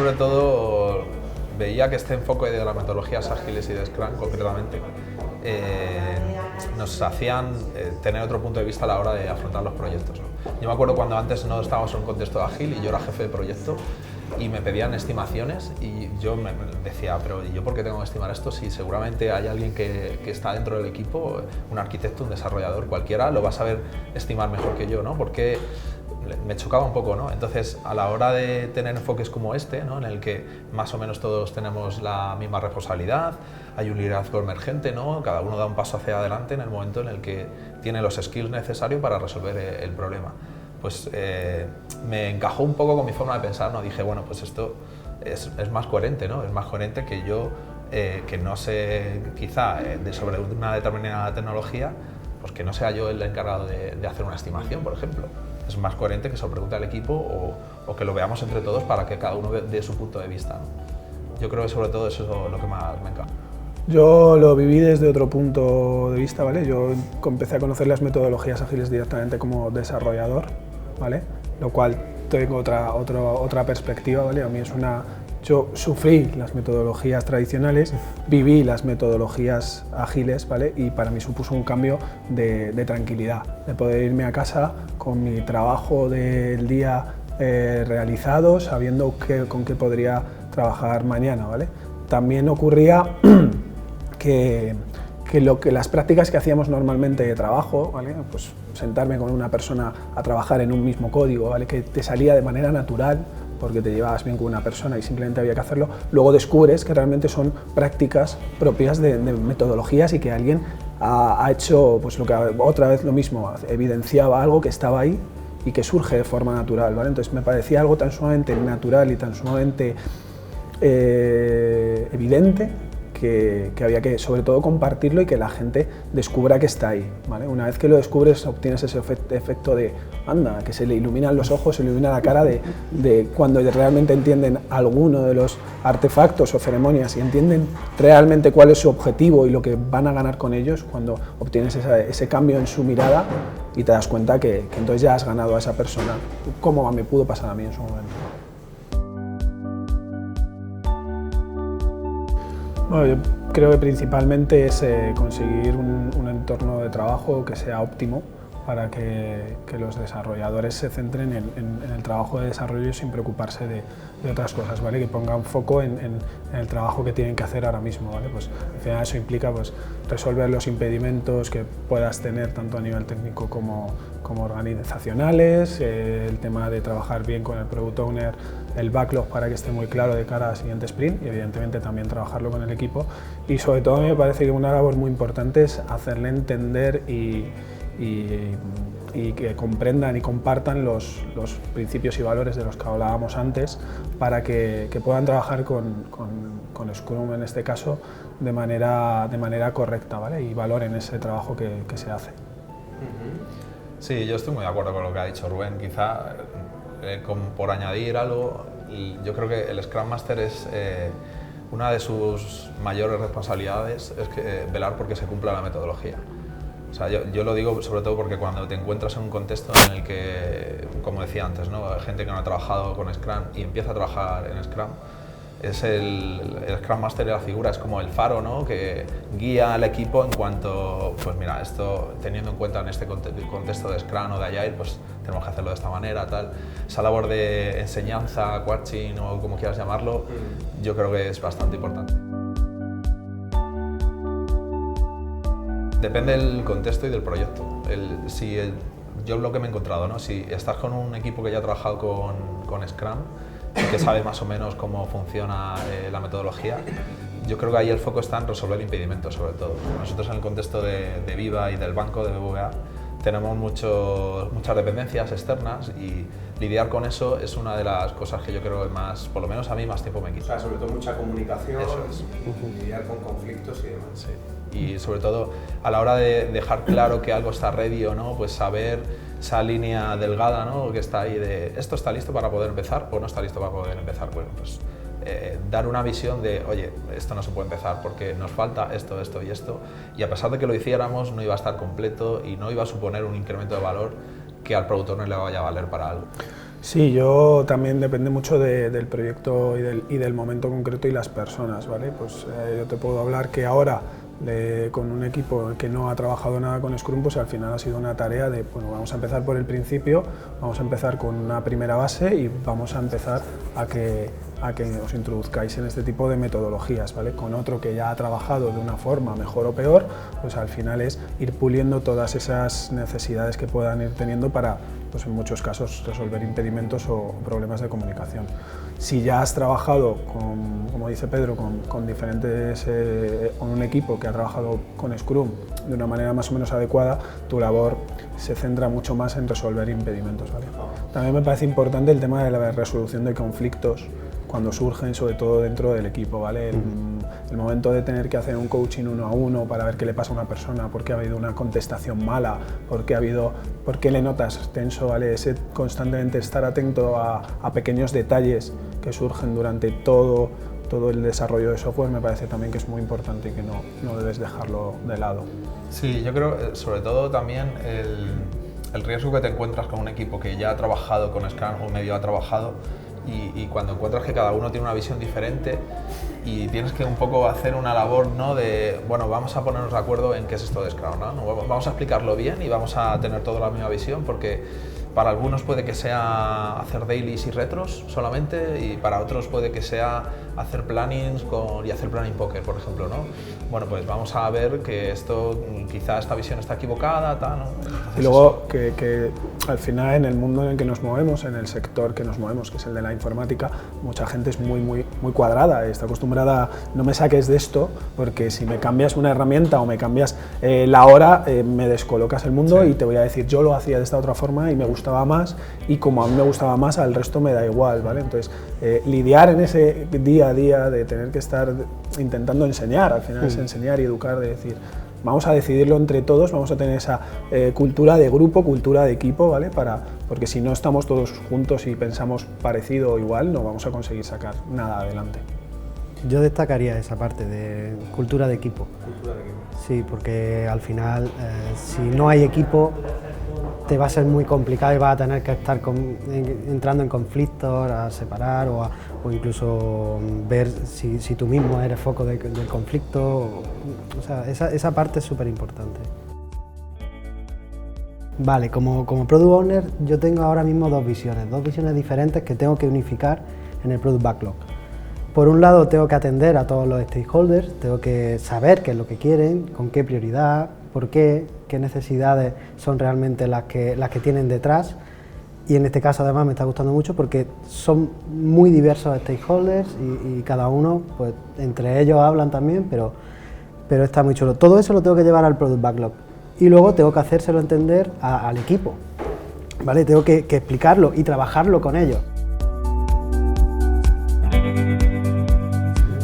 sobre todo veía que este enfoque de las metodologías ágiles y de Scrum concretamente nos hacían tener otro punto de vista a la hora de afrontar los proyectos, ¿no? Yo me acuerdo cuando antes no estábamos en un contexto ágil y yo era jefe de proyecto y me pedían estimaciones y yo me decía, pero ¿yo por qué tengo que estimar esto si seguramente hay alguien que está dentro del equipo, un arquitecto, un desarrollador, cualquiera, lo va a saber estimar mejor que yo, ¿no? Porque me chocaba un poco, ¿no? Entonces, a la hora de tener enfoques como este, ¿no? En el que más o menos todos tenemos la misma responsabilidad, hay un liderazgo emergente, ¿no? Cada uno da un paso hacia adelante en el momento en el que tiene los skills necesarios para resolver el problema. Pues me encajó un poco con mi forma de pensar, ¿no? Dije, bueno, pues esto es más coherente, ¿no? Es más coherente que yo, que no sé quizá sobre una determinada tecnología, pues que no sea yo el encargado de hacer una estimación, por ejemplo. Es más coherente que se lo pregunte al equipo o que lo veamos entre todos para que cada uno dé su punto de vista, ¿no? Yo creo que sobre todo eso es lo que más me encanta. Yo lo viví desde otro punto de vista, ¿vale? Yo empecé a conocer las metodologías ágiles directamente como desarrollador, ¿vale? Lo cual tengo otra perspectiva, ¿vale? A mí yo sufrí las metodologías tradicionales, viví las metodologías ágiles, ¿vale? Y para mí supuso un cambio de tranquilidad, de poder irme a casa con mi trabajo del día realizado, sabiendo con qué podría trabajar mañana, ¿vale? También ocurría que las prácticas que hacíamos normalmente de trabajo, ¿vale? Pues sentarme con una persona a trabajar en un mismo código, ¿vale? Que te salía de manera natural, porque te llevabas bien con una persona y simplemente había que hacerlo, luego descubres que realmente son prácticas propias de metodologías y que alguien ha hecho, pues lo que otra vez lo mismo, evidenciaba algo que estaba ahí y que surge de forma natural, ¿vale? Entonces me parecía algo tan sumamente natural y tan sumamente evidente que había que, sobre todo, compartirlo y que la gente descubra que está ahí, ¿vale? Una vez que lo descubres, obtienes ese efecto de, anda, que se le iluminan los ojos, se le ilumina la cara de cuando realmente entienden alguno de los artefactos o ceremonias y entienden realmente cuál es su objetivo y lo que van a ganar con ellos, cuando obtienes ese cambio en su mirada y te das cuenta que entonces ya has ganado a esa persona, como me pudo pasar a mí en su momento. Bueno, yo creo que principalmente es conseguir un entorno de trabajo que sea óptimo para que los desarrolladores se centren en el trabajo de desarrollo sin preocuparse de otras cosas, ¿vale? Que pongan foco en el trabajo que tienen que hacer ahora mismo, ¿vale? Pues al final eso implica, pues, resolver los impedimentos que puedas tener tanto a nivel técnico como organizacionales, el tema de trabajar bien con el Product Owner, el backlog para que esté muy claro de cara al siguiente sprint y evidentemente también trabajarlo con el equipo, y sobre todo a mí me parece que una labor muy importante es hacerle entender y que comprendan y compartan los principios y valores de los que hablábamos antes para que puedan trabajar con Scrum en este caso de manera correcta, ¿vale? Y valoren ese trabajo que se hace. Sí, yo estoy muy de acuerdo con lo que ha dicho Rubén. Quizá, por añadir algo, yo creo que el Scrum Master es una de sus mayores responsabilidades es velar porque se cumpla la metodología. O sea, yo lo digo sobre todo porque cuando te encuentras en un contexto en el que, como decía antes, ¿no? Hay gente que no ha trabajado con Scrum y empieza a trabajar en Scrum, es el Scrum Master de la figura, es como el faro, ¿no? Que guía al equipo en cuanto, pues mira, esto teniendo en cuenta en este contexto de Scrum o de Agile, pues tenemos que hacerlo de esta manera, tal. Esa labor de enseñanza, coaching o como quieras llamarlo, yo creo que es bastante importante. Depende del contexto y del proyecto. Yo lo que me he encontrado, ¿no? Si estás con un equipo que ya ha trabajado con Scrum y que sabe más o menos cómo funciona la metodología, yo creo que ahí el foco está en resolver impedimentos, sobre todo. Nosotros en el contexto de Viva y del banco de BBVA tenemos muchas dependencias externas y lidiar con eso es una de las cosas que yo creo que más, por lo menos a mí, más tiempo me quita. O sea, sobre todo mucha comunicación, lidiar con conflictos y demás. Sí. Y sobre todo a la hora de dejar claro que algo está ready o no, pues saber esa línea delgada, ¿no? Que está ahí de esto está listo para poder empezar o no está listo para poder empezar. Bueno, pues dar una visión de, oye, esto no se puede empezar porque nos falta esto, esto y esto, y a pesar de que lo hiciéramos no iba a estar completo y no iba a suponer un incremento de valor que al Product Owner le vaya a valer para algo. Sí, yo también depende mucho del proyecto y del momento concreto y las personas, ¿vale? Pues yo te puedo hablar que ahora con un equipo que no ha trabajado nada con Scrum, pues al final ha sido una tarea de, bueno, vamos a empezar por el principio, vamos a empezar con una primera base y vamos a empezar a que os introduzcáis en este tipo de metodologías, ¿vale? Con otro que ya ha trabajado de una forma mejor o peor, pues al final es ir puliendo todas esas necesidades que puedan ir teniendo para, pues en muchos casos, resolver impedimentos o problemas de comunicación. Si ya has trabajado, como dice Pedro, con diferentes, con un equipo que ha trabajado con Scrum de una manera más o menos adecuada, tu labor se centra mucho más en resolver impedimentos, ¿vale? También me parece importante el tema de la resolución de conflictos cuando surgen, sobre todo dentro del equipo, ¿vale? El momento de tener que hacer un coaching 1 a 1 para ver qué le pasa a una persona, por qué ha habido una contestación mala, por qué le notas tenso, ¿vale? Ese constantemente estar atento a pequeños detalles que surgen durante todo el desarrollo de software me parece también que es muy importante y que no debes dejarlo de lado. Sí, yo creo, sobre todo también el riesgo que te encuentras con un equipo que ya ha trabajado con Scrum o medio ha trabajado y cuando encuentras que cada uno tiene una visión diferente y tienes que un poco hacer una labor, ¿no? De, bueno, vamos a ponernos de acuerdo en qué es esto de Scrum, ¿no? Vamos a explicarlo bien y vamos a tener toda la misma visión porque para algunos puede que sea hacer dailies y retros solamente y para otros puede que sea hacer plannings y hacer planning poker, por ejemplo, ¿no? Bueno, pues vamos a ver que quizá esta visión está equivocada, tal, ¿no? Entonces, y luego que al final en el mundo en el que nos movemos, en el sector que nos movemos, que es el de la informática, mucha gente es muy cuadrada, está acostumbrada a no me saques de esto porque si me cambias una herramienta o me cambias la hora, me descolocas el mundo y te voy a decir yo lo hacía de esta otra forma y me gustaba más y como a mí me gustaba más al resto me da igual, ¿vale? Entonces lidiar en ese día a día de tener que estar intentando enseñar, al final es enseñar y educar, de decir vamos a decidirlo entre todos, vamos a tener esa cultura de grupo, cultura de equipo, ¿vale? Porque si no estamos todos juntos y pensamos parecido o igual, no vamos a conseguir sacar nada adelante. Yo destacaría esa parte de cultura de equipo. Cultura de equipo. Sí, porque al final, si no hay equipo, te va a ser muy complicado y vas a tener que estar entrando en conflictos, a separar o incluso ver si tú mismo eres foco del conflicto. O sea, esa parte es súper importante. Vale, como Product Owner yo tengo ahora mismo dos visiones diferentes que tengo que unificar en el Product Backlog. Por un lado tengo que atender a todos los stakeholders, tengo que saber qué es lo que quieren, con qué prioridad, por qué necesidades son realmente las que tienen detrás y en este caso además me está gustando mucho porque son muy diversos stakeholders y cada uno, pues entre ellos hablan también, pero está muy chulo. Todo eso lo tengo que llevar al Product Backlog y luego tengo que hacérselo entender al equipo, ¿vale? Tengo que explicarlo y trabajarlo con ellos.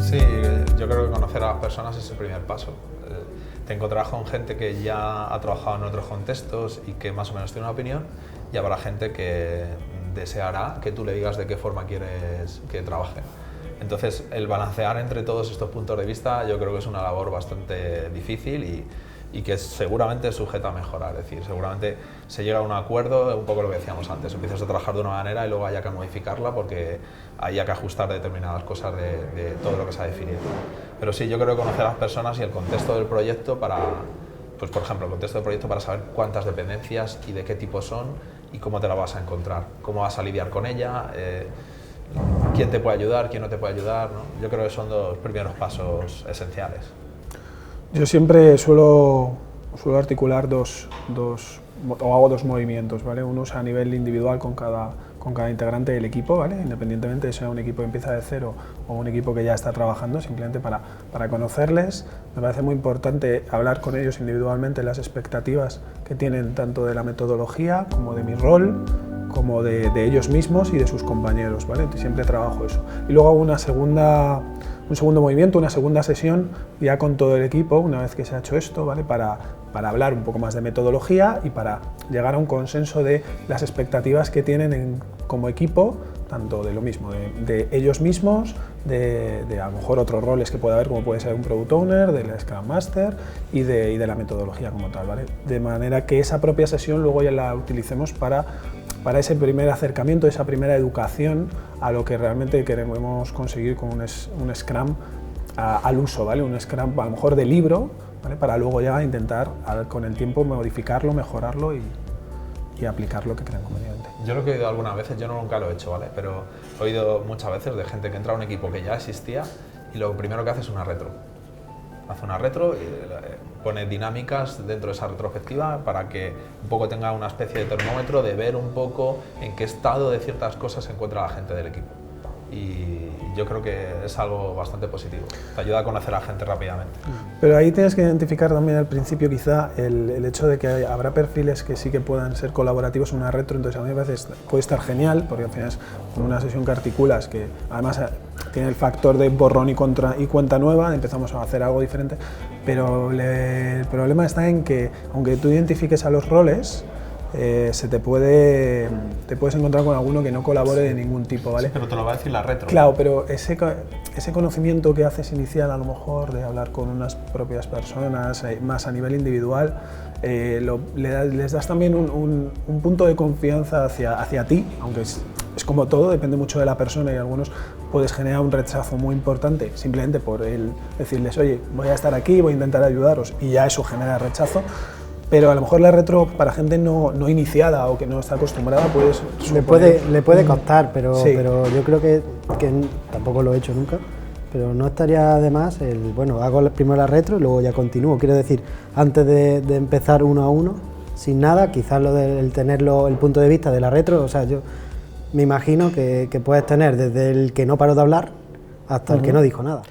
Sí, yo creo que conocer a las personas es el primer paso. Te encontrarás con gente que ya ha trabajado en otros contextos y que más o menos tiene una opinión y habrá gente que deseará que tú le digas de qué forma quieres que trabaje. Entonces, el balancear entre todos estos puntos de vista yo creo que es una labor bastante difícil y que seguramente es sujeta a mejorar. Es decir, seguramente se llega a un acuerdo, un poco lo que decíamos antes, empiezas a trabajar de una manera y luego haya que modificarla porque haya que ajustar determinadas cosas de todo lo que se ha definido. Pero sí, yo creo que conocer a las personas y el contexto del proyecto pues por ejemplo, el contexto del proyecto para saber cuántas dependencias y de qué tipo son y cómo te la vas a encontrar, cómo vas a lidiar con ella, quién te puede ayudar, quién no te puede ayudar, ¿no? Yo creo que son dos primeros pasos esenciales. Yo siempre suelo articular hago dos movimientos, ¿vale? Uno es a nivel individual con cada integrante del equipo, ¿vale? Independientemente de si sea un equipo que empieza de cero o un equipo que ya está trabajando, simplemente para conocerles. Me parece muy importante hablar con ellos individualmente las expectativas que tienen tanto de la metodología como de mi rol, como de ellos mismos y de sus compañeros, ¿vale? Entonces, siempre trabajo eso. Y luego hago un segundo movimiento, una segunda sesión ya con todo el equipo, una vez que se ha hecho esto, ¿vale? Para hablar un poco más de metodología y para llegar a un consenso de las expectativas que tienen como equipo, tanto de lo mismo, de ellos mismos, de a lo mejor otros roles que puede haber, como puede ser un Product Owner, del Scrum Master y de la metodología como tal, ¿vale? De manera que esa propia sesión luego ya la utilicemos para para ese primer acercamiento, esa primera educación a lo que realmente queremos conseguir con un Scrum al uso, ¿vale? Un Scrum a lo mejor de libro, ¿vale? Para luego ya intentar con el tiempo modificarlo, mejorarlo y aplicar lo que crean conveniente. Yo lo que he oído algunas veces, yo nunca lo he hecho, ¿vale? Pero he oído muchas veces de gente que entra a un equipo que ya existía y lo primero que hace es una retro. Hace una retro y pone dinámicas dentro de esa retrospectiva para que un poco tenga una especie de termómetro de ver un poco en qué estado de ciertas cosas se encuentra la gente del equipo. Y yo creo que es algo bastante positivo, te ayuda a conocer a la gente rápidamente. Pero ahí tienes que identificar también al principio quizá el hecho de que habrá perfiles que sí que puedan ser colaborativos en una retro, entonces a mí a veces puede estar genial, porque al final es una sesión que articulas, que además tiene el factor de borrón y cuenta nueva, empezamos a hacer algo diferente, pero el problema está en que aunque tú identifiques a los roles, te puedes encontrar con alguno que no colabore de ningún tipo, ¿vale? Sí, pero te lo va a decir la retro. Claro, pero ese conocimiento que haces inicial, a lo mejor, de hablar con unas propias personas, más a nivel individual, les das también un punto de confianza hacia ti, aunque es como todo, depende mucho de la persona y algunos puedes generar un rechazo muy importante simplemente por el decirles, oye, voy a estar aquí, voy a intentar ayudaros, y ya eso genera rechazo. Pero a lo mejor la retro para gente no iniciada o que no está acostumbrada le puede costar, pero, sí. pero yo creo que tampoco lo he hecho nunca, pero no estaría de más bueno, hago primero la retro y luego ya continúo. Quiero decir, antes de empezar uno a uno, sin nada, quizás lo del tenerlo, el punto de vista de la retro, o sea, yo me imagino que puedes tener desde el que no paró de hablar hasta el que no dijo nada.